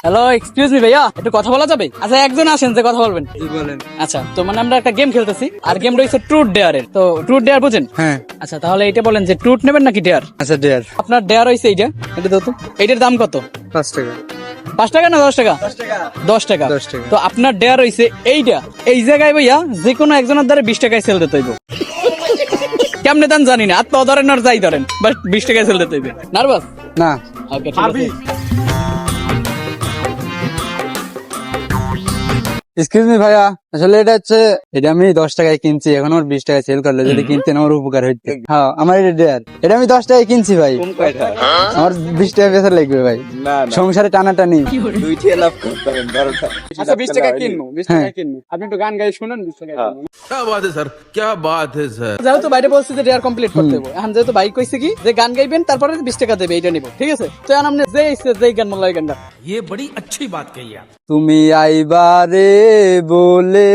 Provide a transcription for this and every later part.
Hello, excuse me ভাইয়া, একটু কথা বলা যাবে? আচ্ছা, একজন আসেন যে কথা বলবেন। বলেন। আচ্ছা, তো মানে আমরা একটা গেম খেলতেছি, আর গেমটা হচ্ছে ট্রুথ ডেয়ার এর। তো ট্রুথ ডেয়ার বুঝেন? হ্যাঁ। আচ্ছা, তাহলে এটা বলেন যে ট্রুথ নেবেন নাকি ডেয়ার? আচ্ছা ডিয়ার। আপনার ডেয়ার হইছে এইটা, এটা দাও তো। এইটার দাম কত? 5 টাকা। 5 টাকা না 10 টাকা? 10 টাকা। 10 টাকা। তো আপনার ডেয়ার হইছে এইটা। এই জায়গায় ভাইয়া যে কোনো একজনের দ্বারা 20 টাকায় সেল দিতে হইব। কেমনে দান জানি না, আত্মা ধরেন আর যাই ধরেন, বাট 20 টাকায় সেল দিতে হইবে। নার্ভাস? না। ওকে, ঠিক আছে। এক্সকিউজ মি ভাইয়া, আসলে এটা আমি 10 টাকায় কিনছি, এখন আমার 20 টাকায় সেল করলে যদি কিনতেন আমার উপকার হইতো। হ্যাঁ, আমার এটা ডিয়ার, এটা আমি 10 টাকায় কিনছি ভাই। আমার 20 টাকা বেচা লাগবে ভাই, সংসারে টানাটানি। আচ্ছা, 20 টাকা কিনবো, 20 টাকা কিনবো। আপনি একটু গান গাই শুনুন, 20 টাকা কিনবো। क्या बात है सर, क्या बात है सर। যেহেতু বাইরে বলছি যে ডেয়ার কমপ্লিট করতে হবে, এখন যেহেতু বাইক কইছে কি যে গান গাইবেন তারপরে 20 টাকা দেবে, এইটা নিব, ঠিক আছে? তো এখন আপনি যে গান বললো এই গানটা। ये बड़ी अच्छी बात कही आप। তুমি আইবারে বলে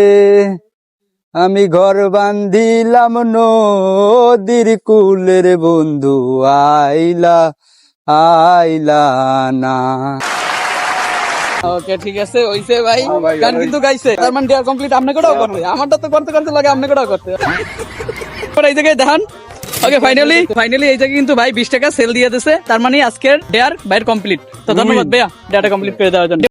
আমি ঘর বান্ধিলাম নদীর কুলের বন্ধু, আইলা আইলা না। ওকে, ঠিক আছে, হইছে ভাই, গান কিন্তু গাইছে, তার মানে ডেয়ার কমপ্লিট। আপনি কোটাও করতে, আমারটা তো করতে করতে লাগে, আপনি কোটাও করতে। এই জায়গায় দেখান। ওকে, ফাইনালি এই জায়গায় কিন্তু ভাই 20 টাকা সেল দিয়ে দিছে, তার মানে আজকের ডেয়ার বাইর কমপ্লিট। তো ধন্যবাদ ভাইয়া, ডেয়ারটা কমপ্লিট করে দেওয়ার জন্য।